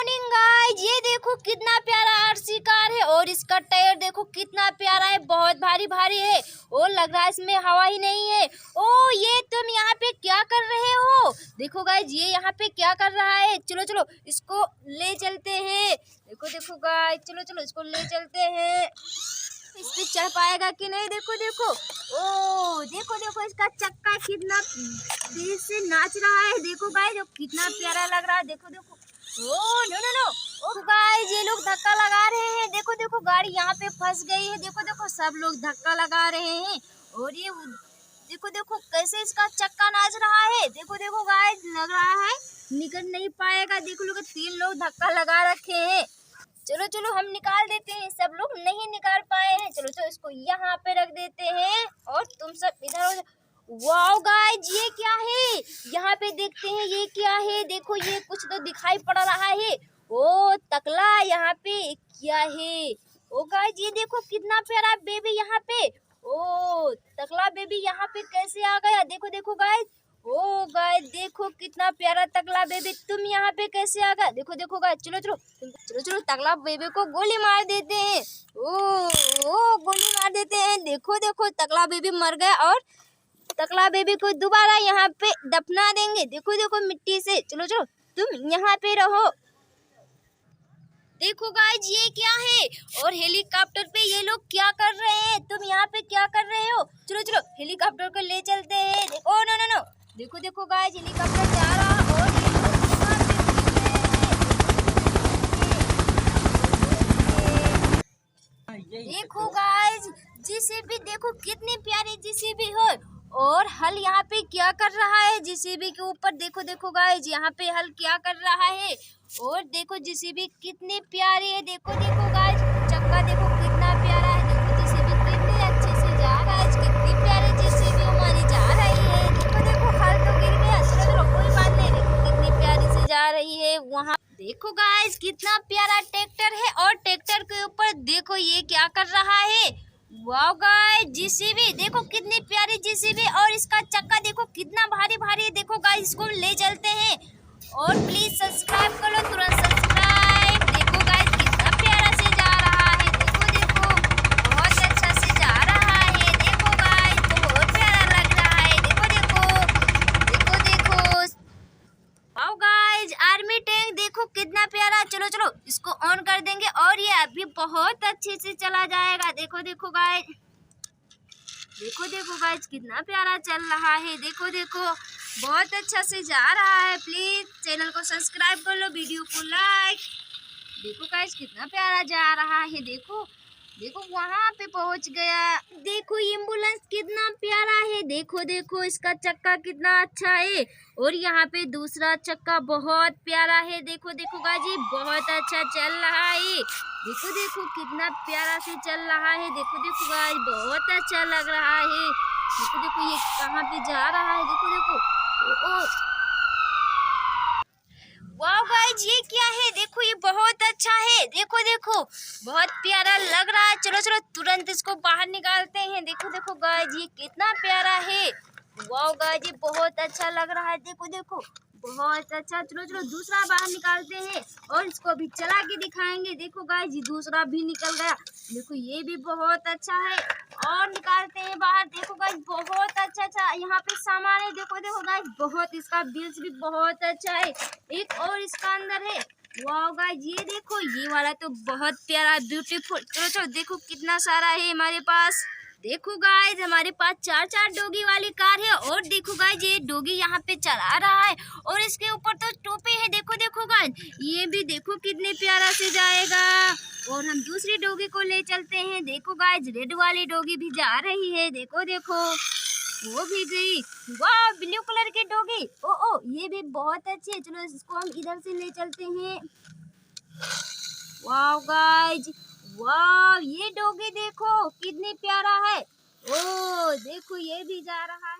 Morning guys, ये देखो कितना प्यारा आरसी कार है और इसका टायर देखो कितना प्यारा है, बहुत भारी भारी है और लग रहा है इसमें हवा ही नहीं है। ओ ये तुम यहाँ पे क्या कर रहे हो? देखो गाइस ये यहाँ पे क्या कर रहा है। चलो चलो इसको ले चलते हैं। देखो देखो गाइस, चलो चलो इसको ले चलते हैं। इस पे चढ़ पाएगा कि नहीं? देखो देखो, ओ देखो देखो इसका चक्का कितना तेज से नाच रहा है। देखो गाइस कितना प्यारा लग रहा है। देखो देखो, ओ नो नो नो, ओ गाइस ये लोग धक्का लगा रहे हैं। देखो देखो गाड़ी यहाँ पे फंस गई है। देखो देखो सब लोग धक्का लगा रहे हैं और ये देखो देखो कैसे इसका चक्का नाच रहा है। देखो देखो गाइस लग रहा है निकल नहीं पाएगा। देखो लोग 3 लोग धक्का लगा रखे हैं। चलो चलो हम निकाल देते हैं, सब लोग नहीं निकाल पाए हैं। चलो चलो इसको यहाँ पे रख देते हैं और तुम सब इधर हो। वाओ गाइस ये क्या है? यहाँ पे देखते हैं ये क्या है। देखो ये कुछ तो दिखाई पड़ रहा है। ओ तकला यहाँ पे क्या है? ओ गाइस ये देखो कितना प्यारा बेबी यहाँ पे। ओ तकला बेबी यहाँ पे कैसे आ गया? देखो देखो गाइस, ओ गाइस देखो कितना प्यारा तकला बेबी, तुम यहाँ पे कैसे आ गए? देखो देखो गाइस, चलो चलो चलो चलो तकला बेबी को गोली मार देते हैं। ओ गोली मार देते हैं। देखो देखो तकला बेबी मर गया और तकला बेबी को दोबारा यहाँ पे दफना देंगे। देखो देखो मिट्टी से। चलो चलो तुम यहाँ पे रहो। देखो गाइस ये क्या है और हेलीकॉप्टर पे ये लोग क्या कर रहे हैं? तुम यहाँ पे क्या कर रहे हो? चलो चलो हेलीकॉप्टर को ले चलते हैं। देखो नो नो नो, देखो देखो गाइस हेलीकॉप्टर जा रहा है और ये लोग वहाँ पे घूम रहे हैं। देखो गाइस जेसीबी देखो कितनी प्यारी जेसीबी है और हल यहाँ पे क्या कर रहा है जेसीबी के ऊपर। देखो देखो गाइस यहाँ पे हल क्या कर रहा है और देखो जेसीबी कितनी प्यारी है। देखो देखो गाइस चक्का देखो कितना प्यारा है। देखो जेसीबी कितनी अच्छे से जा रहा है। कितनी प्यारी जेसीबी हमारी जा रही है। देखो देखो हल तो गिर गया। चलो चलो कोई बात नहीं। देखो कितनी प्यारी से जा रही है वहाँ। देखो गाइस कितना प्यारा ट्रैक्टर है और ट्रैक्टर के ऊपर देखो ये क्या कर रहा है। वाओ गाइस जेसीबी देखो कितनी प्यारी जेसीबी और इसका चक्का देखो कितना भारी भारी है। देखो गाइस इसको ले चलते हैं और प्लीज सब्सक्राइब कर लो, तुरंत सब्सक्राइब। देखो गाइस कितना प्यारा से जा रहा है। देखो देखो बहुत अच्छा से जा रहा है। देखो गाइस बहुत प्यारा लग रहा है। देखो देखो देखो देखो, वाओ गाइस आर्मी टैंक देखो कितना प्यारा। चलो चलो इसको ऑन कर देंगे और ये अभी बहुत अच्छे से चला जाएगा। देखो देखो गाइस, देखो देखो गाइस कितना प्यारा चल रहा है। देखो देखो बहुत अच्छा से जा रहा है। प्लीज चैनल को सब्सक्राइब कर लो, वीडियो को लाइक। देखो गाइस कितना प्यारा जा रहा है। देखो देखो वहां पे पहुंच गया। देखो एम्बुलेंस कितना प्यारा है। देखो देखो इसका चक्का कितना अच्छा है और यहाँ पे दूसरा चक्का बहुत प्यारा है। देखो देखो गाजी बहुत अच्छा चल रहा है। देखो देखो कितना प्यारा से चल रहा है। देखो देखो गाज बहुत अच्छा लग रहा है। देखो देखो ये कहाँ पे जा रहा है। देखो देखो, ओ वाह गाइस ये क्या है? देखो ये बहुत अच्छा है। देखो देखो बहुत प्यारा लग रहा है। चलो चलो तुरंत इसको बाहर निकालते हैं। देखो देखो गाइस ये कितना प्यारा है। वाह गाइस ये बहुत अच्छा लग रहा है। देखो देखो बहुत अच्छा। चलो चलो दूसरा बाहर निकालते हैं और इसको भी चला के दिखाएंगे। देखो गाइस ये दूसरा भी निकल गया। देखो ये भी बहुत अच्छा है और निकालते हैं बाहर। देखो गाइस बहुत अच्छा अच्छा यहाँ पे सामान है। देखो देखो गाइस बहुत इसका बिल्स भी बहुत अच्छा है। एक और इसका अंदर है। वाह गाइस ये देखो ये वाला तो बहुत प्यारा ब्यूटीफुल। चलो चलो देखो कितना सारा है हमारे पास। देखो गाइस हमारे पास 4 डोगी वाली कार है और देखो गाइस ये डोगी यहाँ पे चला रहा है और इसके ऊपर तो टोपी है। देखो देखो गाइस ये भी देखो कितने प्यारा से जाएगा और हम दूसरी डोगी को ले चलते हैं। देखो गाइस रेड वाली डोगी भी जा रही है। देखो देखो वो भी गई। वाह ब्लू कलर की डोगी, ओ ये भी बहुत अच्छी है। चलो इसको हम इधर से ले चलते हैं। वाह गाइस वाह ये डोगी देखो कितनी प्यारा है। ओ देखो ये भी जा रहा है।